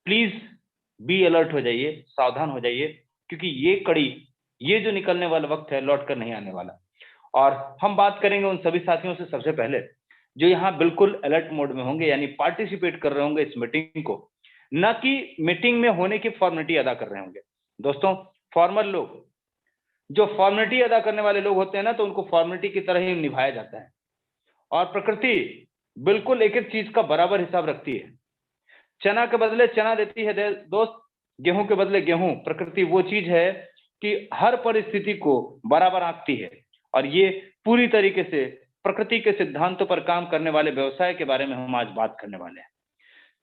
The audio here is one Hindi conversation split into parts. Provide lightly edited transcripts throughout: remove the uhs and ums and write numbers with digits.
प्लीज बी अलर्ट हो जाइए, सावधान हो जाइए, क्योंकि ये कड़ी, ये जो निकलने वाला वक्त है लौट कर नहीं आने वाला। और हम बात करेंगे उन सभी साथियों से सबसे पहले जो यहाँ बिल्कुल अलर्ट मोड में होंगे, यानी पार्टिसिपेट कर रहे होंगे इस मीटिंग को, न कि मीटिंग में होने की फॉर्मेलिटी अदा कर रहे होंगे। दोस्तों, फॉर्मल लोग, जो फॉर्मेलिटी अदा करने वाले लोग होते हैं ना, तो उनको फॉर्मेलिटी की तरह ही निभाया जाता है। और प्रकृति बिल्कुल एक एक चीज का बराबर हिसाब रखती है। चना के बदले चना देती है दोस्त, गेहूं के बदले गेहूं। प्रकृति वो चीज है कि हर परिस्थिति को बराबर आंकती है। और ये पूरी तरीके से प्रकृति के सिद्धांतों पर काम करने वाले व्यवसाय के बारे में हम आज बात करने वाले हैं।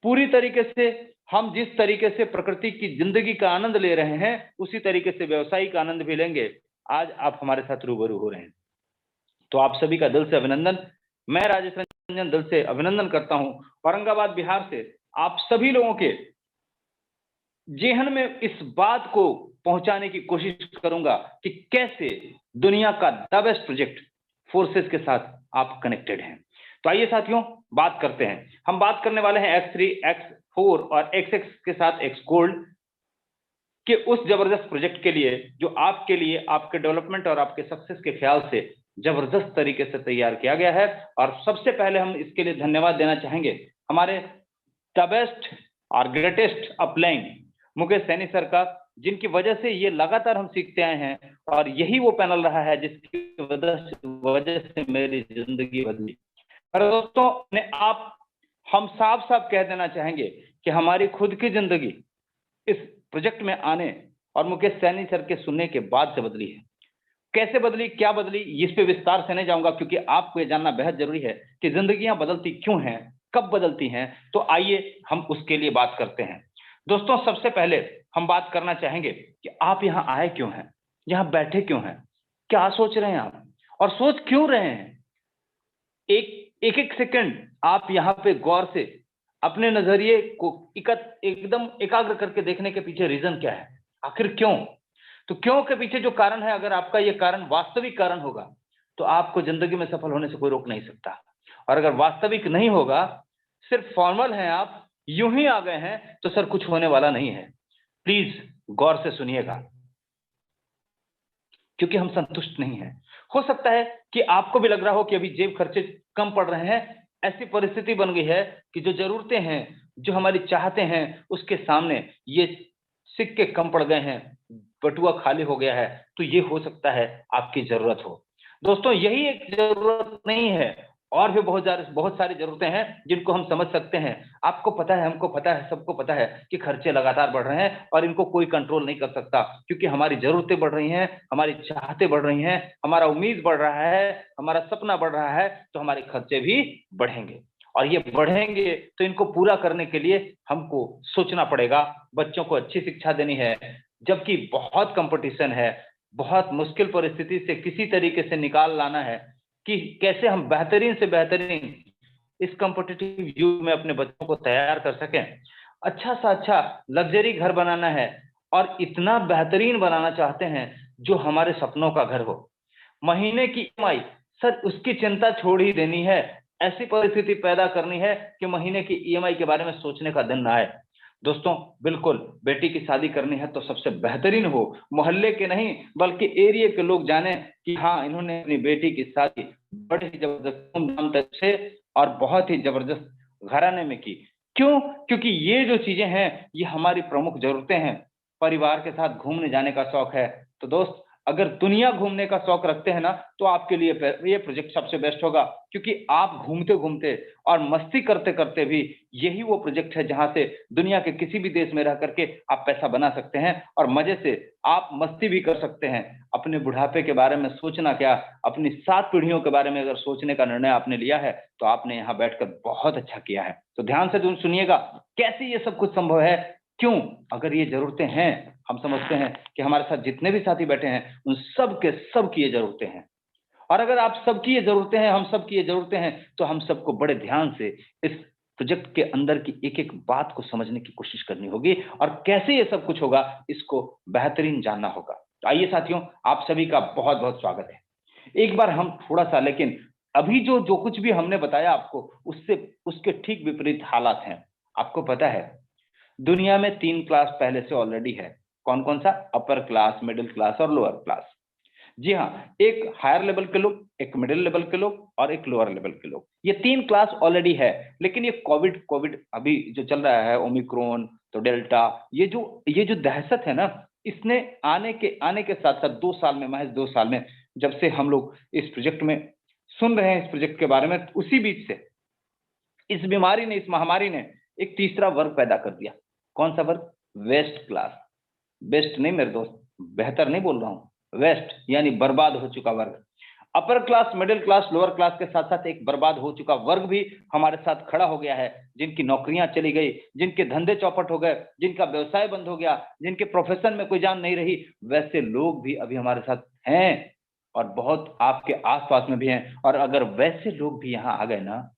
पूरी तरीके से हम जिस तरीके से प्रकृति की जिंदगी का आनंद ले रहे हैं, उसी तरीके से व्यवसायिक आनंद भी लेंगे। आज आप हमारे साथ रूबरू हो रहे हैं, तो आप सभी का दिल से अभिनंदन। मैं राजेश रंजन दिल से अभिनंदन करता हूं। औरंगाबाद बिहार से आप सभी लोगों के जेहन में इस बात को पहुंचाने की कोशिश करूंगा कि कैसे दुनिया का द बेस्ट प्रोजेक्ट फोर्सेस के साथ आप कनेक्टेड हैं। तो आइए साथियों, बात करते हैं। हम बात करने वाले हैं X3, X4 और XX के साथ X गोल्ड के उस जबरदस्त प्रोजेक्ट के लिए जो आपके लिए, आपके डेवलपमेंट और आपके सक्सेस के ख्याल से जबरदस्त तरीके से तैयार किया गया है। और सबसे पहले हम इसके लिए धन्यवाद देना चाहेंगे हमारे द बेस्ट और greatest upline Mukesh Saini sir का, जिनकी वजह से ये लगातार हम सीखते आए हैं। और यही वो पैनल रहा है जिसकी वजह से मेरी जिंदगी बदली। और दोस्तों, आप हम साफ साफ कह देना चाहेंगे कि हमारी खुद की जिंदगी इस प्रोजेक्ट में आने और मुकेश सैनी सर के सुनने के बाद से बदली है। कैसे बदली, क्या बदली, इस पे विस्तार से नहीं जाऊंगा, क्योंकि आपको ये जानना बेहद जरूरी है कि जिंदगियां बदलती क्यों हैं, कब बदलती हैं। तो आइए हम उसके लिए बात करते हैं। दोस्तों, सबसे पहले हम बात करना चाहेंगे कि आप यहाँ आए क्यों हैं, यहाँ बैठे क्यों हैं, क्या सोच रहे हैं आप, और सोच क्यों रहे हैं। एक एक सेकंड आप यहाँ पे गौर से अपने नजरिए को एकदम एकाग्र करके देखने के पीछे रीजन क्या है, आखिर क्यों। तो क्यों के पीछे जो कारण है, अगर आपका ये कारण वास्तविक कारण होगा तो आपको जिंदगी में सफल होने से कोई रोक नहीं सकता। और अगर वास्तविक नहीं होगा, सिर्फ फॉर्मल है, आप यूं ही आ गए हैं, तो सर कुछ होने वाला नहीं है। प्लीज गौर से सुनिएगा, क्योंकि हम संतुष्ट नहीं हैं। हो सकता है कि आपको भी लग रहा हो कि अभी जेब खर्चे कम पड़ रहे हैं। ऐसी परिस्थिति बन गई है कि जो जरूरतें हैं, जो हमारी चाहते हैं, उसके सामने ये सिक्के कम पड़ गए हैं, बटुआ खाली हो गया है। तो ये हो सकता है आपकी जरूरत हो। दोस्तों, यही एक जरूरत नहीं है, और भी बहुत सारी जरूरतें हैं जिनको हम समझ सकते हैं। आपको पता है, हमको पता है, सबको पता है कि खर्चे लगातार बढ़ रहे हैं और इनको कोई कंट्रोल नहीं कर सकता, क्योंकि हमारी जरूरतें बढ़ रही हैं, हमारी चाहतें बढ़ रही हैं, हमारा उम्मीद बढ़ रहा है, हमारा सपना बढ़ रहा है, तो हमारे खर्चे भी बढ़ेंगे। और ये बढ़ेंगे तो इनको पूरा करने के लिए हमको सोचना पड़ेगा। बच्चों को अच्छी शिक्षा देनी है, जबकि बहुत कंपटीशन है, बहुत मुश्किल परिस्थिति से किसी तरीके से निकाल लाना है कि कैसे हम बेहतरीन से बेहतरीन इस कॉम्पिटिटिव युग में अपने बच्चों को तैयार कर सकें। अच्छा सा अच्छा लग्जरी घर बनाना है, और इतना बेहतरीन बनाना चाहते हैं जो हमारे सपनों का घर हो। महीने की ईएमआई, सर उसकी चिंता छोड़ ही देनी है। ऐसी परिस्थिति पैदा करनी है कि महीने की ईएमआई के बारे में सोचने का दिन ना आए। दोस्तों, बिल्कुल बेटी की शादी करनी है तो सबसे बेहतरीन हो, मोहल्ले के नहीं बल्कि एरिया के लोग जाने कि हाँ, इन्होंने अपनी बेटी की शादी बड़े ही जबरदस्त धूमधाम से और बहुत ही जबरदस्त घराने में की। क्यों? क्योंकि ये जो चीजें हैं, ये हमारी प्रमुख जरूरतें हैं। परिवार के साथ घूमने जाने का शौक है, तो दोस्त अगर दुनिया घूमने का शौक रखते हैं ना, तो आपके लिए ये प्रोजेक्ट सबसे बेस्ट होगा, क्योंकि आप घूमते घूमते और मस्ती करते करते भी यही वो प्रोजेक्ट है जहां से दुनिया के किसी भी देश में रह करके आप पैसा बना सकते हैं और मजे से आप मस्ती भी कर सकते हैं। अपने बुढ़ापे के बारे में सोचना क्या, अपनी 7 पीढ़ियों के बारे में अगर सोचने का निर्णय आपने लिया है, तो आपने यहाँ बैठकर बहुत अच्छा किया है। तो ध्यान से सुनिएगा, कैसे ये सब कुछ संभव है, क्यों। अगर ये जरूरतें हैं, हम समझते हैं कि हमारे साथ जितने भी साथी बैठे हैं उन सब के सब की ये जरूरतें हैं। और अगर आप सबकी ये जरूरतें हैं, हम सबकी ये जरूरतें हैं, तो हम सबको बड़े ध्यान से इस प्रोजेक्ट के अंदर की एक एक बात को समझने की कोशिश करनी होगी, और कैसे ये सब कुछ होगा इसको बेहतरीन जानना होगा। तो आइए साथियों, आप सभी का बहुत बहुत स्वागत है। एक बार हम थोड़ा सा, लेकिन अभी जो जो कुछ भी हमने बताया आपको, उससे उसके ठीक विपरीत हालात हैं। आपको पता है, दुनिया में 3 क्लास पहले से ऑलरेडी है। कौन कौन सा? अपर क्लास, मिडिल क्लास और लोअर क्लास। जी हाँ, एक हायर लेवल के लोग, एक मिडिल लेवल के लोग और एक लोअर लेवल के लोग, ये 3 क्लास ऑलरेडी है। लेकिन ये कोविड कोविड अभी जो चल रहा है, ओमिक्रॉन तो डेल्टा, ये जो दहशत है ना, इसने आने के साथ साथ 2 साल में, महज 2 साल में, जब से हम लोग इस प्रोजेक्ट में सुन रहे हैं, इस प्रोजेक्ट के बारे में, उसी बीच से इस बीमारी ने, इस महामारी ने एक तीसरा वर्ग पैदा कर दिया। कौन सा वर्ग? Waste class. बेस्ट नहीं मेरे दोस्त, बेहतर नहीं बोल रहा हूं, वेस्ट यानी बर्बाद हो चुका वर्ग। Upper class, middle class, lower class के साथ साथ एक बर्बाद हो चुका वर्ग भी हमारे साथ खड़ा हो गया है, जिनकी नौकरियां चली गई, जिनके धंधे चौपट हो गए, जिनका व्यवसाय बंद हो गया, जिनके प्रोफेशन में कोई जान नहीं रही, वैसे लोग भी अभी हमारे साथ हैं और बहुत आपके आसपास में भी हैं। और अगर वैसे लोग भी यहाँ आ गए ना,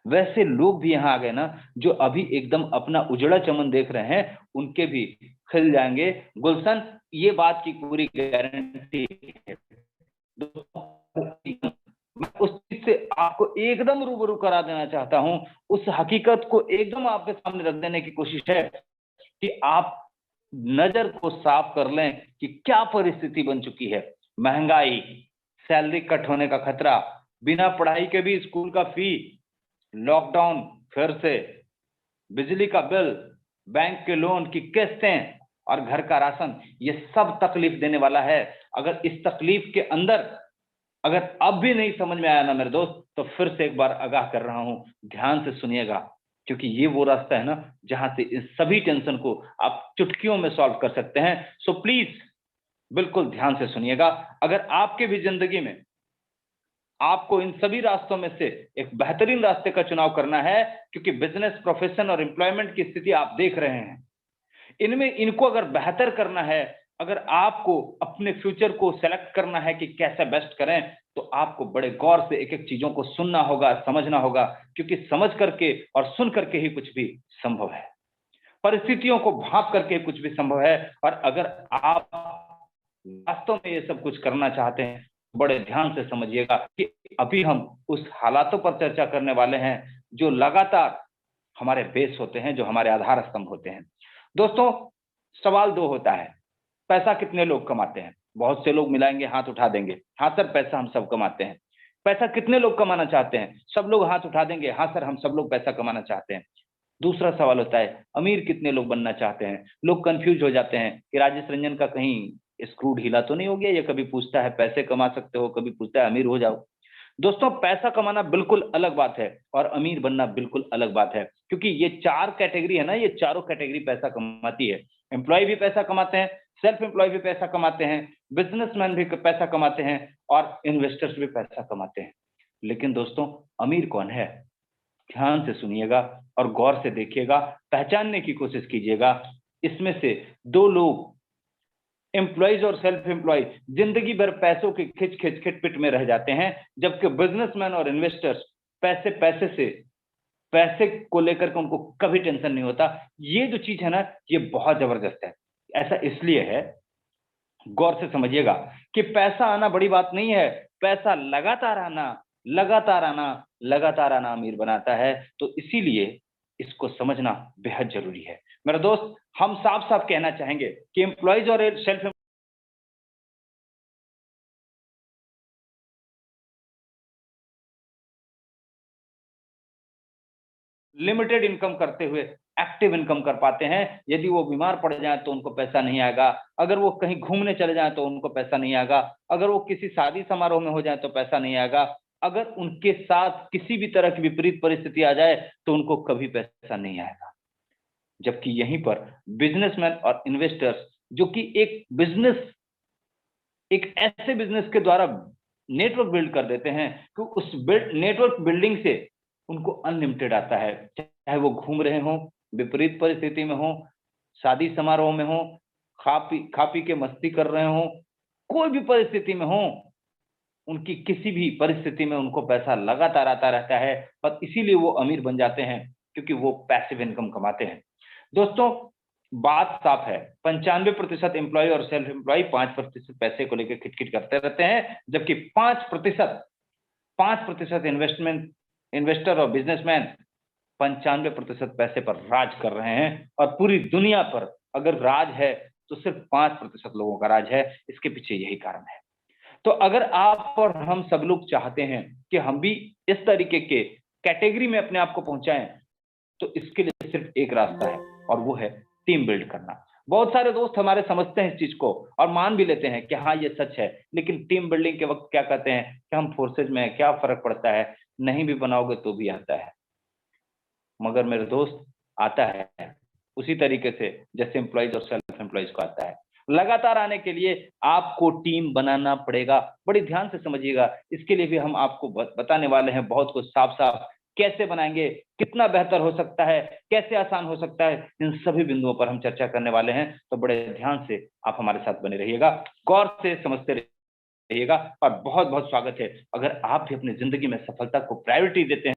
वैसे लोग भी यहाँ आ गए ना, जो अभी एकदम अपना उजड़ा चमन देख रहे हैं, उनके भी खिल जाएंगे गुलशन, ये बात की पूरी गारंटी है। मैं उस चीज से आपको एकदम रूबरू करा देना चाहता हूं, उस हकीकत को एकदम आपके सामने रख देने की कोशिश है कि आप नजर को साफ कर लें कि क्या परिस्थिति बन चुकी है। महंगाई, सैलरी कट होने का खतरा, बिना पढ़ाई के भी स्कूल का फी, लॉकडाउन फिर से, बिजली का बिल, बैंक के लोन की किस्तें और घर का राशन, ये सब तकलीफ देने वाला है। अगर इस तकलीफ के अंदर अगर अब भी नहीं समझ में आया ना मेरे दोस्त, तो फिर से एक बार आगाह कर रहा हूं, ध्यान से सुनिएगा, क्योंकि ये वो रास्ता है ना जहां से इस सभी टेंशन को आप चुटकियों में सॉल्व कर सकते हैं। सो प्लीज बिल्कुल ध्यान से सुनिएगा। अगर आपके भी जिंदगी में आपको इन सभी रास्तों में से एक बेहतरीन रास्ते का चुनाव करना है, क्योंकि बिजनेस, प्रोफेशन और एम्प्लॉयमेंट की स्थिति आप देख रहे हैं, इनमें इनको अगर बेहतर करना है, अगर आपको अपने फ्यूचर को सेलेक्ट करना है कि कैसे बेस्ट करें, तो आपको बड़े गौर से एक एक चीजों को सुनना होगा, समझना होगा, क्योंकि समझ करके और सुन करके ही कुछ भी संभव है, परिस्थितियों को भाप करके कुछ भी संभव है। और अगर आप वास्तव में ये सब कुछ करना चाहते हैं, बड़े ध्यान से समझिएगा कि अभी हम उस हालातों पर चर्चा करने वाले हैं जो लगातार हमारे बेस होते हैं, जो हमारे आधार स्तंभ होते हैं। दोस्तों, सवाल दो होता है, पैसा कितने लोग कमाते हैं? बहुत से लोग मिलाएंगे, हाथ उठा देंगे, हाँ सर पैसा हम सब कमाते हैं। पैसा कितने लोग कमाना चाहते हैं? सब लोग हाथ उठा देंगे, हाँ सर हम सब लोग पैसा कमाना चाहते हैं। दूसरा सवाल होता है, अमीर कितने लोग बनना चाहते हैं? लोग कंफ्यूज हो जाते हैं कि राजेश रंजन का कहीं स्क्रू ढीला तो नहीं हो गया, ये कभी पूछता है पैसे कमा सकते हो, कभी पूछता है अमीर हो जाओ। दोस्तों, पैसा कमाना बिल्कुल अलग बात है और अमीर बनना बिल्कुल अलग बात है, क्योंकि ये 4 कैटेगरी है ना, ये चारों कैटेगरी पैसा कमाती है। एम्प्लॉय भी पैसा कमाते हैं, सेल्फ एम्प्लॉय भी पैसा कमाते हैं, बिजनेसमैन भी पैसा कमाते हैं और इन्वेस्टर्स भी पैसा कमाते हैं। लेकिन दोस्तों, अमीर कौन है? ध्यान से सुनिएगा और गौर से देखिएगा, पहचानने की कोशिश कीजिएगा। इसमें से 2 लोग, एम्प्लॉइज और सेल्फ एम्प्लॉय, जिंदगी भर पैसों के खिच खिच खिटपिट में रह जाते हैं, जबकि बिजनेसमैन और इन्वेस्टर्स पैसे को लेकर के उनको कभी टेंशन नहीं होता। ये जो चीज है ना, ये बहुत जबरदस्त है। ऐसा इसलिए है, गौर से समझिएगा, कि पैसा आना बड़ी बात नहीं है, पैसा लगातार आना, लगातार आना, लगातार आना अमीर बनाता है। तो इसीलिए इसको समझना बेहद जरूरी है मेरा दोस्त। हम साफ साफ कहना चाहेंगे कि एम्प्लॉइज और सेल्फ लिमिटेड इनकम करते हुए एक्टिव इनकम कर पाते हैं। यदि वो बीमार पड़ जाए तो उनको पैसा नहीं आएगा, अगर वो कहीं घूमने चले जाए तो उनको पैसा नहीं आएगा, अगर वो किसी शादी समारोह में हो जाए तो पैसा नहीं आएगा, अगर उनके साथ किसी भी तरह की विपरीत परिस्थिति आ जाए तो उनको कभी पैसा नहीं आएगा। जबकि यहीं पर बिजनेसमैन और इन्वेस्टर्स, जो कि एक ऐसे बिजनेस के द्वारा नेटवर्क बिल्ड कर देते हैं कि उस नेटवर्क बिल्डिंग से उनको अनलिमिटेड आता है, चाहे वो घूम रहे हों, विपरीत परिस्थिति में हो, शादी समारोह में हो, खा पी के मस्ती कर रहे हो, कोई भी परिस्थिति में हो, उनकी किसी भी परिस्थिति में उनको पैसा लगातार आता रहता है और इसीलिए वो अमीर बन जाते हैं, क्योंकि वो पैसिव इनकम कमाते हैं। दोस्तों, बात साफ है, 95% एम्प्लॉय और सेल्फ एम्प्लॉय 5% पैसे को लेकर खिटखिट करते रहते हैं, जबकि 5% इन्वेस्टमेंट, इन्वेस्टर और बिजनेसमैन 95% पैसे पर राज कर रहे हैं, और पूरी दुनिया पर अगर राज है तो सिर्फ 5% लोगों का राज है। इसके पीछे यही कारण है। तो अगर आप और हम सब लोग चाहते हैं कि हम भी इस तरीके के कैटेगरी में अपने आप को पहुंचाएं, तो इसके लिए सिर्फ एक रास्ता है, और वो है टीम बिल्ड करना। बहुत सारे दोस्त हमारे समझते हैं इस चीज को और मान भी लेते हैं कि हाँ ये सच है, लेकिन टीम बिल्डिंग के वक्त क्या कहते हैं कि हम फोर्सेज में हैं, क्या फर्क पड़ता है, नहीं भी बनाओगे तो भी आता है। मगर मेरे दोस्त, आता है उसी तरीके से जैसे एम्प्लॉइज और सेल्फ एम्प्लॉइज को आता है। लगातार आने के लिए आपको टीम बनाना पड़ेगा। बड़ी ध्यान से समझिएगा, इसके लिए भी हम आपको बताने वाले हैं बहुत कुछ साफ साफ। कैसे बनाएंगे, कितना बेहतर हो सकता है, कैसे आसान हो सकता है, इन सभी बिंदुओं पर हम चर्चा करने वाले हैं। तो बड़े ध्यान से आप हमारे साथ बने रहिएगा, गौर से समझते रहिएगा। और बहुत बहुत स्वागत है अगर आप भी अपनी जिंदगी में सफलता को प्रायोरिटी देते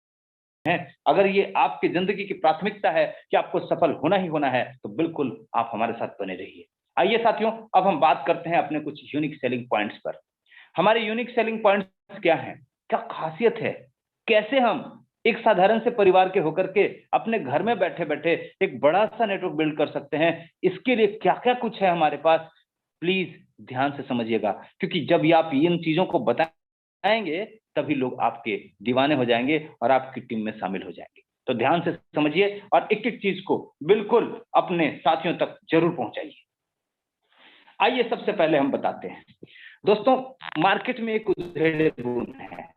हैं, अगर ये आपकी जिंदगी की प्राथमिकता है कि आपको सफल होना ही होना है, तो बिल्कुल आप हमारे साथ बने रहिए। आइए साथियों, अब हम बात करते हैं अपने कुछ यूनिक सेलिंग पॉइंट्स पर। हमारे यूनिक सेलिंग पॉइंट्स क्या हैं, क्या खासियत है, कैसे हम एक साधारण से परिवार के होकर के अपने घर में बैठे बैठे एक बड़ा सा नेटवर्क बिल्ड कर सकते हैं, इसके लिए क्या क्या कुछ है हमारे पास। प्लीज ध्यान से समझिएगा, क्योंकि जब ये आप इन चीजों को बताएंगे तभी लोग आपके दीवाने हो जाएंगे और आपकी टीम में शामिल हो जाएंगे। तो ध्यान से समझिए और एक एक चीज को बिल्कुल अपने साथियों तक जरूर पहुंचाइए। आइए सबसे पहले हम बताते हैं दोस्तों, मार्केट में एक उधेड़ गुण है।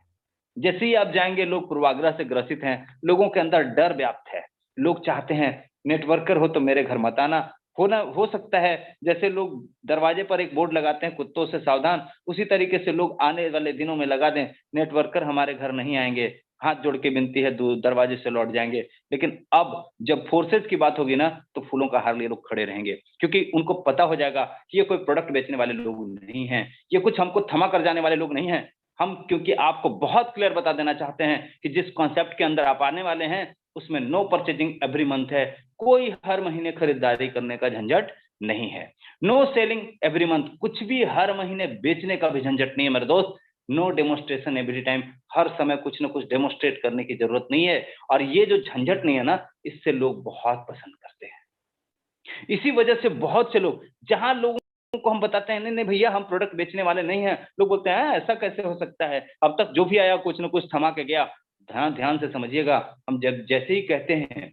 जैसे ही आप जाएंगे, लोग पूर्वाग्रह से ग्रसित हैं, लोगों के अंदर डर व्याप्त है। लोग चाहते हैं नेटवर्कर हो तो मेरे घर मत आना। होना हो सकता है जैसे लोग दरवाजे पर एक बोर्ड लगाते हैं कुत्तों से सावधान, उसी तरीके से लोग आने वाले दिनों में लगा दें नेटवर्कर हमारे घर नहीं आएंगे, हाथ जोड़ के विनती है दरवाजे से लौट जाएंगे। लेकिन अब जब फोर्सेज की बात होगी ना, तो फूलों का हार लिए लोग खड़े रहेंगे, क्योंकि उनको पता हो जाएगा कि ये कोई प्रोडक्ट बेचने वाले लोग नहीं हैं, ये कुछ हमको थमा कर जाने वाले लोग नहीं हैं। हम क्योंकि आपको बहुत क्लियर बता देना चाहते हैं कि जिस कॉन्सेप्ट के अंदर आप आने वाले हैं उसमें नो परचेजिंग एवरी मंथ है, कोई हर महीने खरीदारी करने का झंझट नहीं है। नो सेलिंग एवरी मंथ, कुछ भी हर महीने बेचने का भी झंझट नहीं है मेरे दोस्त। नो डेमोस्ट्रेशन एवरी टाइम, हर समय कुछ ना कुछ डेमोस्ट्रेट करने की जरूरत नहीं है। और ये जो झंझट नहीं है ना, इससे लोग बहुत पसंद करते हैं। इसी वजह से बहुत से लोग, जहां लोगों को हम बताते हैं नहीं नहीं भैया हम प्रोडक्ट बेचने वाले नहीं हैं, लोग बोलते हैं ऐसा कैसे हो सकता है, अब तक जो भी आया कुछ ना कुछ थमा के गया। ध्यान ध्यान से समझिएगा, हम जब जैसे ही कहते हैं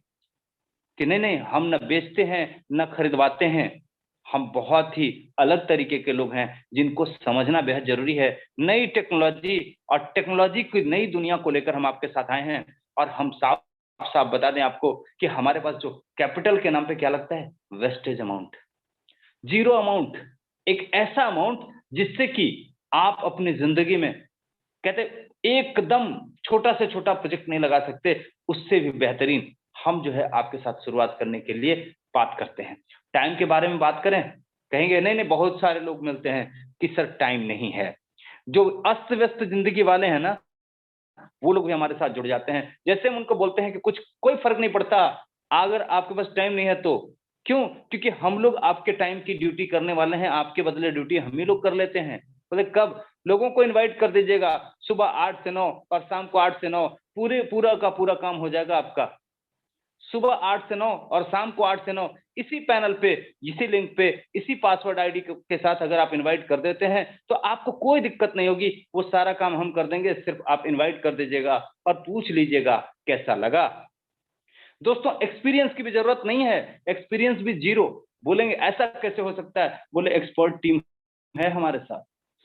कि नहीं नहीं हम न बेचते हैं न खरीदवाते हैं, हम बहुत ही अलग तरीके के लोग हैं जिनको समझना बेहद जरूरी है। नई टेक्नोलॉजी और टेक्नोलॉजी की नई दुनिया को लेकर हम आपके साथ आए हैं, और हम साफ साफ बता दें आपको कि हमारे पास जो कैपिटल के नाम पे क्या लगता है, वेस्टेज अमाउंट, जीरो अमाउंट, एक ऐसा अमाउंट जिससे कि आप अपनी जिंदगी में कहते एकदम छोटा से छोटा प्रोजेक्ट नहीं लगा सकते, उससे भी बेहतरीन हम जो है आपके साथ शुरुआत करने के लिए बात करते हैं। टाइम के बारे में बात करें, कहेंगे नहीं नहीं बहुत सारे लोग मिलते हैं कि सर टाइम नहीं है। जो अस्त व्यस्त जिंदगी वाले हैं ना, वो लोग भी हमारे साथ जुड़ जाते हैं। जैसे हम उनको बोलते हैं कि कुछ कोई फर्क नहीं पड़ता अगर आपके पास टाइम नहीं है तो। क्यों? क्योंकि हम लोग आपके टाइम की ड्यूटी करने वाले हैं, आपके बदले ड्यूटी हम ही लोग कर लेते हैं। बोले कब? लोगों को इनवाइट कर दीजिएगा, सुबह 8 से 9 और शाम को 8 से 9, पूरा का पूरा काम हो जाएगा आपका। सुबह 8 से 9 और शाम को 8 से 9, इसी पैनल पे, इसी लिंक पे, इसी पासवर्ड आईडी के साथ अगर आप इनवाइट कर देते हैं तो आपको कोई दिक्कत नहीं होगी, वो सारा काम हम कर देंगे। सिर्फ आप इनवाइट कर दीजिएगा और पूछ लीजिएगा कैसा लगा। दोस्तों एक्सपीरियंस की भी जरूरत नहीं है, एक्सपीरियंस भी जीरो। बोलेंगे ऐसा कैसे हो सकता है? बोले एक्सपर्ट टीम है हमारे साथ,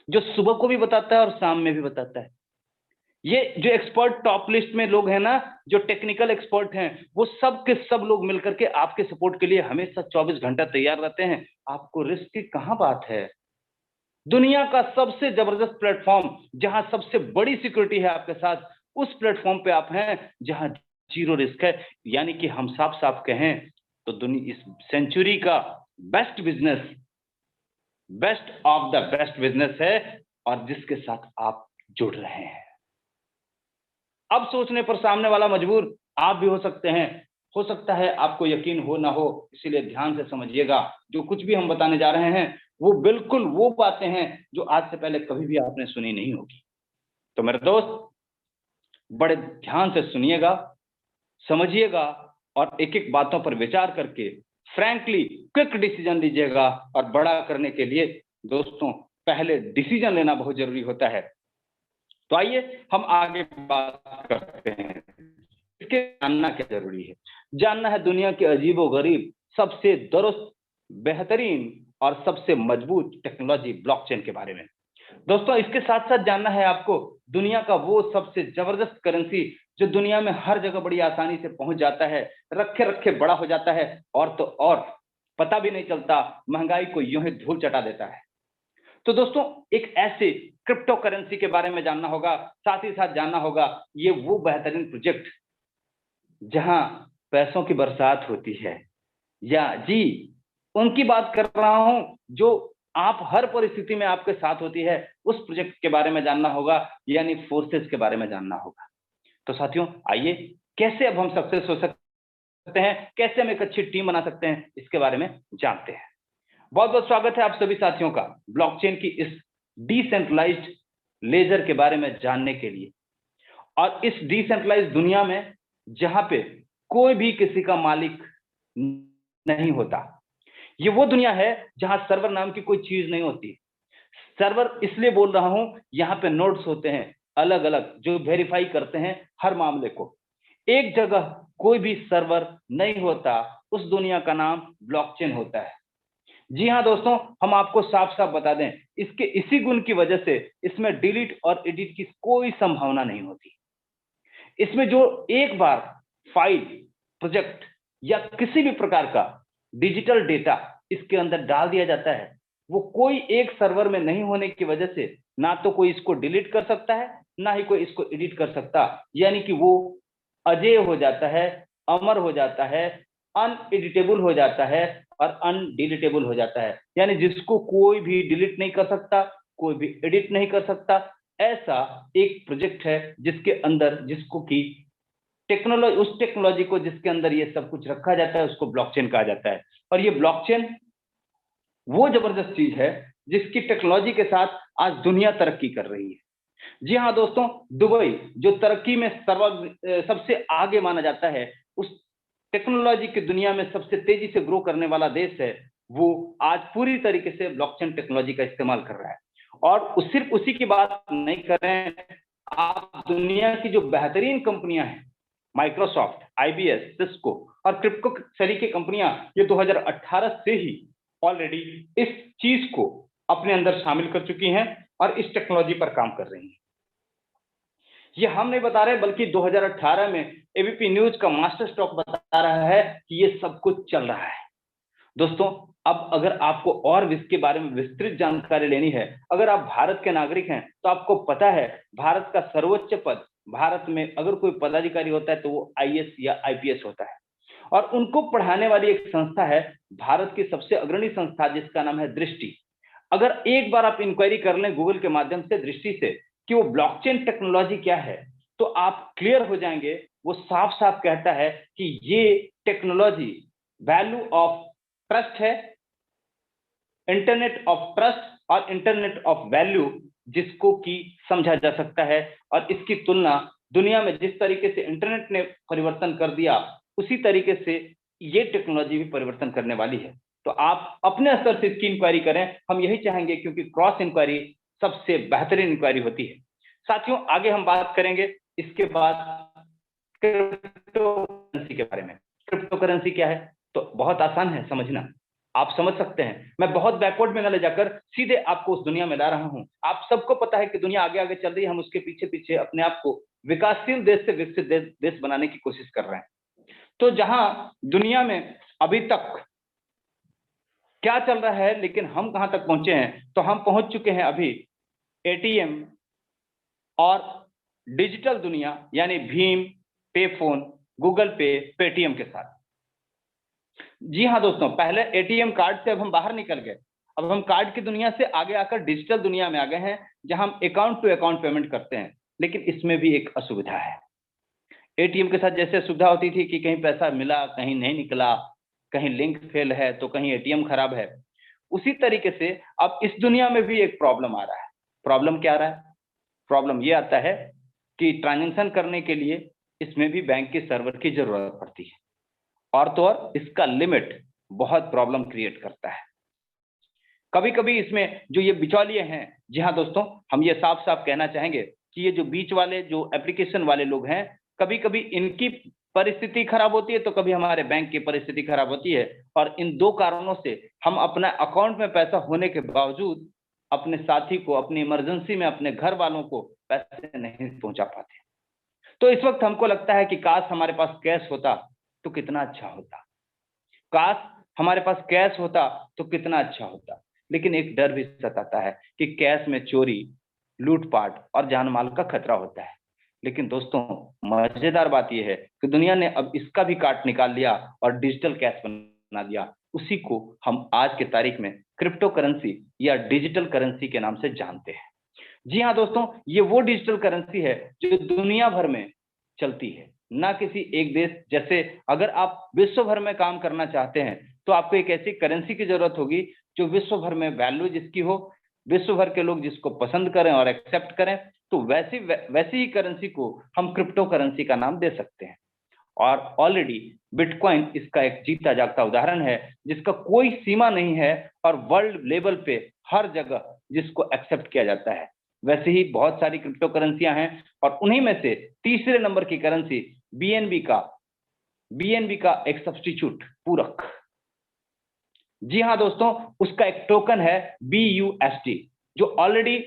जो सुबह को भी बताता है और शाम में भी बताता है। ये जो एक्सपर्ट टॉप लिस्ट में लोग हैं ना, जो टेक्निकल एक्सपर्ट हैं, वो सब के सब लोग मिलकर के आपके सपोर्ट के लिए हमेशा 24 घंटा तैयार रहते हैं। आपको रिस्क की कहां बात है? दुनिया का सबसे जबरदस्त प्लेटफॉर्म, जहां सबसे बड़ी सिक्योरिटी है आपके साथ, उस प्लेटफॉर्म पे आप हैं जहां जीरो रिस्क है। यानी कि हम साफ साफ कहें तो दुनिया इस सेंचुरी का best business, best of the best business है, और जिसके साथ आप जुड़ रहे हैं। अब सोचने पर सामने वाला मजबूर आप भी हो सकते हैं, हो सकता है आपको यकीन हो ना हो, इसीलिए ध्यान से समझिएगा। जो कुछ भी हम बताने जा रहे हैं वो बिल्कुल वो बातें हैं जो आज से पहले कभी भी आपने सुनी नहीं होगी। तो मेरे दोस्त बड़े ध्यान से सुनिएगा, समझिएगा और एक एक बातों पर विचार करके फ्रैंकली क्विक डिसीजन लीजिएगा। और बड़ा करने के लिए दोस्तों पहले डिसीजन लेना बहुत जरूरी होता है। तो आइए हम आगे बात करते हैं, इसके जानना क्या जरूरी है। जानना है दुनिया के अजीबोगरीब, सबसे दुरुस्त, बेहतरीन और सबसे मजबूत टेक्नोलॉजी ब्लॉकचेन के बारे में। दोस्तों इसके साथ साथ जानना है आपको दुनिया का वो सबसे जबरदस्त करेंसी जो दुनिया में हर जगह बड़ी आसानी से पहुंच जाता है, रखे रखे बड़ा हो जाता है, और तो और पता भी नहीं चलता, महंगाई को यूं ही धूल चटा देता है। तो दोस्तों एक ऐसे क्रिप्टो करेंसी के बारे में जानना होगा, साथ ही साथ जानना होगा ये वो बेहतरीन प्रोजेक्ट जहां पैसों की बरसात होती है, या जी उनकी बात कर रहा हूं जो आप हर परिस्थिति में आपके साथ होती है, उस प्रोजेक्ट के बारे में जानना होगा, यानी फोर्सेस के बारे में जानना होगा। तो साथियों आइए कैसे अब हम सक्सेस हो सकते हैं, कैसे हम एक अच्छी टीम बना सकते हैं, इसके बारे में जानते हैं। बहुत बहुत स्वागत है आप सभी साथियों का ब्लॉकचेन की इस डिसेंट्रलाइज्ड लेजर के बारे में जानने के लिए। और इस डिसेंट्रलाइज्ड दुनिया में जहां पे कोई भी किसी का मालिक नहीं होता, ये वो दुनिया है जहां सर्वर नाम की कोई चीज नहीं होती। सर्वर इसलिए बोल रहा हूं, यहाँ पे नोड्स होते हैं अलग अलग जो वेरीफाई करते हैं हर मामले को। एक जगह कोई भी सर्वर नहीं होता, उस दुनिया का नाम ब्लॉकचेन होता है। जी हाँ दोस्तों, हम आपको साफ साफ बता दें, इसके इसी गुण की वजह से इसमें डिलीट और एडिट की कोई संभावना नहीं होती। इसमें जो एक बार फाइल, प्रोजेक्ट या किसी भी प्रकार का डिजिटल डेटा इसके अंदर डाल दिया जाता है, वो कोई एक सर्वर में नहीं होने की वजह से ना तो कोई इसको डिलीट कर सकता है, ना ही कोई इसको एडिट कर सकता। यानी कि वो अजेय हो जाता है, अमर हो जाता है, अनएडिटेबल हो जाता है और अनडिलीटेबल हो जाता है। यानी जिसको कोई भी डिलीट नहीं कर सकता, कोई भी एडिट नहीं कर सकता, ऐसा एक प्रोजेक्ट है जिसके अंदर, जिसको की टेक्नोलॉजी, उस टेक्नोलॉजी को जिसके अंदर ये सब कुछ रखा जाता है, उसको ब्लॉकचेन कहा जाता है। और ये ब्लॉकचेन वो जबरदस्त चीज है जिसकी टेक्नोलॉजी के साथ आज दुनिया तरक्की कर रही है। जी हाँ दोस्तों, दुबई जो तरक्की में सबसे आगे माना जाता है, उस टेक्नोलॉजी की दुनिया में सबसे तेजी से ग्रो करने वाला देश है, वो आज पूरी तरीके से ब्लॉकचेन टेक्नोलॉजी का इस्तेमाल कर रहा है। और सिर्फ उसी की बात नहीं कर रहे हैं, आप दुनिया की जो बेहतरीन कंपनियां हैं, माइक्रोसॉफ्ट, आईबीएस, सिस्को और क्रिप्टो सरीके कंपनियां, ये 2018 से ही ऑलरेडी इस चीज को अपने अंदर शामिल कर चुकी हैं और इस टेक्नोलॉजी पर काम कर रही हैं। ये हम नहीं बता रहे, बल्कि 2018 में एबीपी न्यूज का मास्टर स्ट्रोक बता रहा है कि ये सब कुछ चल रहा है। दोस्तों अब अगर आपको और इसके बारे में विस्तृत जानकारी लेनी है, अगर आप भारत के नागरिक हैं तो आपको पता है भारत का सर्वोच्च पद, भारत में अगर कोई पदाधिकारी होता है तो वो आईएएस या आईपीएस होता है। और उनको पढ़ाने वाली एक संस्था है, भारत की सबसे अग्रणी संस्था, जिसका नाम है दृष्टि। अगर एक बार आप इंक्वायरी कर लें गूगल के माध्यम से दृष्टि से कि वो ब्लॉकचेन टेक्नोलॉजी क्या है, तो आप क्लियर हो जाएंगे। वो साफ साफ कहता है कि ये टेक्नोलॉजी वैल्यू ऑफ ट्रस्ट है, इंटरनेट ऑफ ट्रस्ट और इंटरनेट ऑफ वैल्यू, जिसको कि समझा जा सकता है। और इसकी तुलना दुनिया में जिस तरीके से इंटरनेट ने परिवर्तन कर दिया, उसी तरीके से ये टेक्नोलॉजी भी परिवर्तन करने वाली है। तो आप अपने स्तर से इसकी इंक्वायरी करें, हम यही चाहेंगे, क्योंकि क्रॉस इंक्वायरी सबसे बेहतरीन इंक्वायरी होती है। साथियों आगे हम बात करेंगे इसके बाद क्रिप्टो करेंसी के बारे में। क्रिप्टो करेंसी क्या है, तो बहुत आसान है समझना, आप समझ सकते हैं। मैं बहुत बैकवर्ड में न ले जाकर सीधे आपको उस दुनिया में ला रहा हूं। आप सबको पता है कि दुनिया आगे आगे चल रही है, हम उसके पीछे पीछे अपने आप को विकासशील देश से विकसित देश बनाने की कोशिश कर रहे हैं। तो जहां दुनिया में अभी तक क्या चल रहा है, लेकिन हम कहां तक पहुंचे हैं, तो हम पहुंच चुके हैं अभी एटीएम और डिजिटल दुनिया, यानी भीम, पे फोन, गूगल पे, पेटीएम के साथ। जी हाँ दोस्तों, पहले एटीएम कार्ड से अब हम बाहर निकल गए, अब हम कार्ड की दुनिया से आगे आकर डिजिटल दुनिया में आ गए हैं, जहां हम अकाउंट टू अकाउंट पेमेंट करते हैं। लेकिन इसमें भी एक असुविधा है। एटीएम के साथ जैसे सुविधा होती थी कि कहीं पैसा मिला, कहीं नहीं निकला, कहीं लिंक फेल है तो कहीं एटीएम खराब है, उसी तरीके से अब इस दुनिया में भी एक प्रॉब्लम आ रहा है। प्रॉब्लम क्या आ रहा है? प्रॉब्लम ये आता है कि ट्रांजैक्शन करने के लिए इसमें भी बैंक के सर्वर की जरूरत पड़ती है, और तो और इसका लिमिट बहुत प्रॉब्लम क्रिएट करता है। कभी कभी इसमें जो ये बिचौलिए हैं, जी हाँ दोस्तों, हम ये साफ साफ कहना चाहेंगे कि ये जो बीच वाले जो एप्लीकेशन वाले लोग हैं, कभी कभी इनकी परिस्थिति खराब होती है तो कभी हमारे बैंक की परिस्थिति खराब होती है, और इन दो कारणों से हम अपना अकाउंट में पैसा होने के बावजूद अपने साथी को, अपनी इमरजेंसी में अपने घर वालों को पैसे नहीं पहुंचा पाते। तो इस वक्त हमको लगता है कि काश हमारे पास कैश होता तो कितना अच्छा होता, काश हमारे पास कैश होता तो कितना अच्छा होता। लेकिन एक डर भी सताता है कि कैश में चोरी, लूटपाट और जान माल का खतरा होता है। लेकिन दोस्तों, मजेदार बात यह है कि दुनिया ने अब इसका भी काट निकाल लिया और डिजिटल कैश बना दिया। उसी को हम आज के तारीख में क्रिप्टो करेंसी या डिजिटल करेंसी के नाम से जानते हैं। जी हाँ दोस्तों, ये वो डिजिटल करेंसी है जो दुनिया भर में चलती है, ना किसी एक देश। जैसे अगर आप विश्व भर में काम करना चाहते हैं तो आपको एक ऐसी करेंसी की जरूरत होगी जो विश्व भर में वैल्यू जिसकी हो, विश्व भर के लोग जिसको पसंद करें और एक्सेप्ट करें। तो वैसी ही करेंसी को हम क्रिप्टो करेंसी का नाम दे सकते हैं। और ऑलरेडी बिटकॉइन इसका एक जीता जागता उदाहरण है, जिसका कोई सीमा नहीं है और वर्ल्ड लेवल पे हर जगह जिसको एक्सेप्ट किया जाता है। वैसे ही बहुत सारी क्रिप्टो करेंसियां हैं, और उन्हीं में से तीसरे नंबर की करेंसी बीएनबी का एक सब्स्टिट्यूट पूरक। जी हाँ दोस्तों, उसका एक टोकन है BUSD, जो ऑलरेडी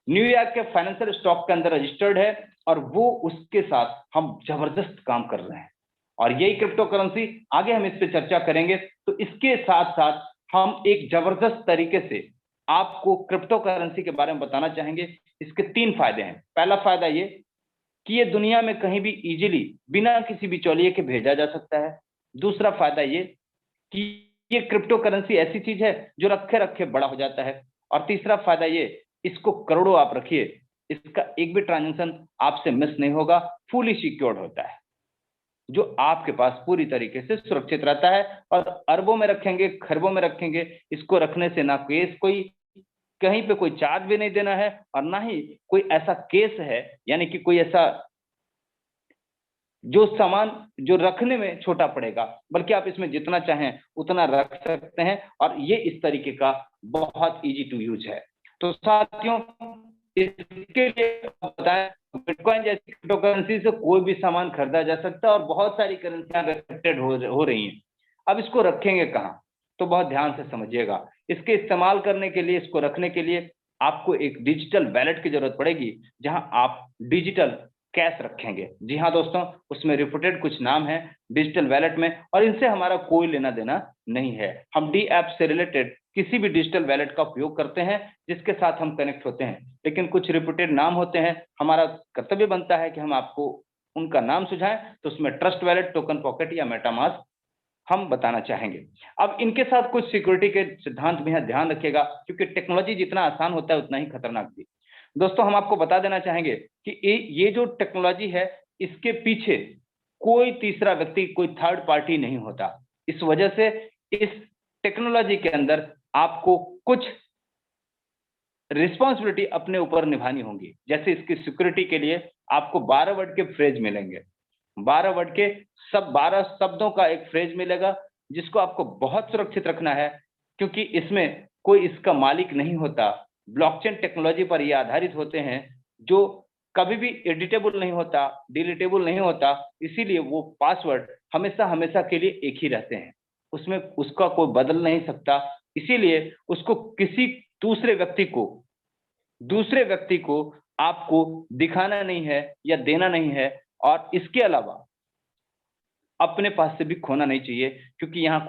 न्यूयॉर्क के फाइनेंशियल स्टॉक के अंदर रजिस्टर्ड है, और वो उसके साथ हम जबरदस्त काम कर रहे हैं। और यही क्रिप्टो करेंसी, आगे हम इस पे चर्चा करेंगे। तो इसके साथ साथ हम एक जबरदस्त तरीके से आपको क्रिप्टो करेंसी के बारे में बताना चाहेंगे। इसके 3 फायदे हैं। पहला फायदा ये कि ये दुनिया में कहीं भी इजीली बिना किसी बिचौलिए के भेजा जा सकता है। दूसरा फायदा ये कि ये क्रिप्टो करेंसी ऐसी चीज है जो रखे रखे बड़ा हो जाता है। और तीसरा फायदा ये, इसको करोड़ों आप रखिए, इसका एक भी ट्रांजैक्शन आपसे मिस नहीं होगा, फुली सिक्योर्ड होता है, जो आपके पास पूरी तरीके से सुरक्षित रहता है। और अरबों में रखेंगे, खरबों में रखेंगे, इसको रखने से ना केस कोई कहीं पे कोई चार्ज भी नहीं देना है, और ना ही कोई ऐसा केस है, यानी कि कोई ऐसा जो सामान जो रखने में छोटा पड़ेगा, बल्कि आप इसमें जितना चाहें उतना रख सकते हैं। और ये इस तरीके का बहुत इजी टू यूज है। तो साथियों, इसके लिए बताएं, बिटकॉइन जैसी क्रिप्टो करेंसी से कोई भी सामान खरीदा जा सकता है, और बहुत सारी करेंसियां एक्सेप्टेड हो रही हैं। अब इसको रखेंगे कहाँ, तो बहुत ध्यान से समझिएगा। इसके इस्तेमाल करने के लिए, इसको रखने के लिए आपको एक डिजिटल वैलेट की जरूरत पड़ेगी, जहां आप डिजिटल कैश रखेंगे। जी हाँ दोस्तों, उसमें रिपोर्टेड कुछ नाम है डिजिटल वैलेट में, और इनसे हमारा कोई लेना देना नहीं है। हम डी ऐप से रिलेटेड किसी भी डिजिटल वैलेट का उपयोग करते हैं जिसके साथ हम कनेक्ट होते हैं। लेकिन कुछ रिपोर्टेड नाम होते हैं, हमारा कर्तव्य बनता है कि हम आपको उनका नाम सुझाएं। तो उसमें ट्रस्ट वैलेट, टोकन पॉकेट या मेटामास्क हम बताना चाहेंगे। अब इनके साथ कुछ सिक्योरिटी के सिद्धांत भी हैं, ध्यान रखिएगा, क्योंकि टेक्नोलॉजी जितना आसान होता है उतना ही खतरनाक भी। दोस्तों, हम आपको बता देना चाहेंगे कि ये जो टेक्नोलॉजी है, इसके पीछे कोई तीसरा व्यक्ति, कोई थर्ड पार्टी नहीं होता। इस वजह से इस टेक्नोलॉजी के अंदर आपको कुछ रिस्पॉन्सिबिलिटी अपने ऊपर निभानी होगी। जैसे इसकी सिक्योरिटी के लिए आपको 12 वर्ड के फ्रेज मिलेंगे, 12 वर्ड के 12 शब्दों का एक फ्रेज मिलेगा, जिसको आपको बहुत सुरक्षित रखना है, क्योंकि इसमें कोई इसका मालिक नहीं होता। ब्लॉकचेन टेक्नोलॉजी पर ये आधारित होते हैं, जो कभी भी एडिटेबल नहीं होता, डिलीटेबल नहीं होता। इसीलिए वो पासवर्ड हमेशा हमेशा के लिए एक ही रहते हैं, उसमें उसका कोई बदल नहीं सकता। इसीलिए उसको किसी दूसरे व्यक्ति को आपको दिखाना नहीं है या देना नहीं है। और इसके अलावा अपने पास से भी खोना नहीं चाहिए, क्योंकि यहाँ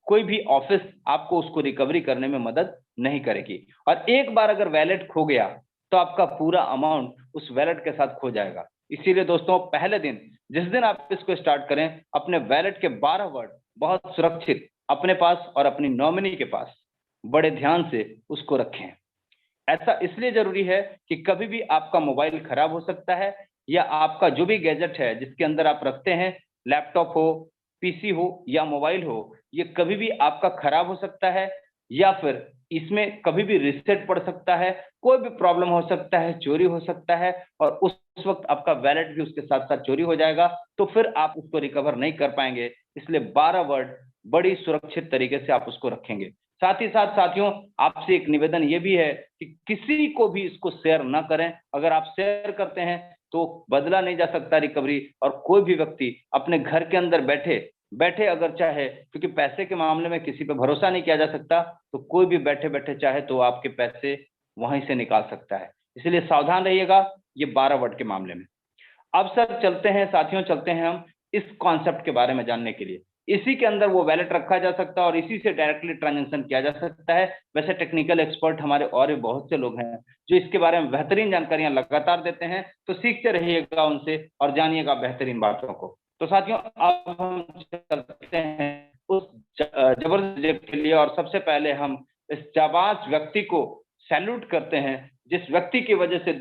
कोई भी ऑफिस आपको उसको रिकवरी करने में मदद नहीं करेगी। और एक बार अगर वैलेट खो गया तो आपका पूरा अमाउंट उस वैलेट के साथ खो जाएगा। इसीलिए दोस्तों, पहले दिन जिस दिन आप इसको स्टार्ट करें, अपने वैलेट के 12 वर्ड बहुत सुरक्षित अपने पास और अपनी नॉमिनी के पास बड़े ध्यान से उसको रखें। ऐसा इसलिए जरूरी है कि कभी भी आपका मोबाइल खराब हो सकता है, या आपका जो भी गैजेट है जिसके अंदर आप रखते हैं, लैपटॉप हो, पीसी हो या मोबाइल हो, ये कभी भी आपका खराब हो सकता है। या फिर इसमें कभी भी रीसेट पड़ सकता है, कोई भी प्रॉब्लम हो सकता है, चोरी हो सकता है और उस वक्त आपका वैलेट भी उसके साथ साथ चोरी हो जाएगा, तो फिर आप उसको रिकवर नहीं कर पाएंगे। इसलिए 12 वर्ड बड़ी सुरक्षित तरीके से आप उसको रखेंगे। साथ ही साथ साथियों, आपसे एक निवेदन ये भी है कि किसी को भी इसको शेयर ना करें। अगर आप शेयर करते हैं तो बदला नहीं जा सकता रिकवरी, और कोई भी व्यक्ति अपने घर के अंदर बैठे बैठे अगर चाहे, क्योंकि पैसे के मामले में किसी पे भरोसा नहीं किया जा सकता, तो कोई भी बैठे बैठे चाहे तो आपके पैसे वहीं से निकाल सकता है। इसलिए सावधान रहिएगा ये 12 वर्ड के मामले में। अब सर चलते हैं साथियों, चलते हैं हम इस कॉन्सेप्ट के बारे में जानने के लिए। इसी के अंदर वो वैलेट रखा जा सकता है और इसी से डायरेक्टली ट्रांजैक्शन किया जा सकता है। वैसे टेक्निकल एक्सपर्ट हमारे और भी बहुत से लोग हैं जो इसके बारे में बेहतरीन जानकारियां लगातार देते हैं, तो सीखते रहिएगा उनसे और जानिएगा बेहतरीन बातों को। तो साथियों, अब हम चलते हैं उस जबरदस्त जेब के लिए, और सबसे पहले हम इस जाबाज व्यक्ति को सैल्यूट करते हैं जिस व्यक्ति की वजह से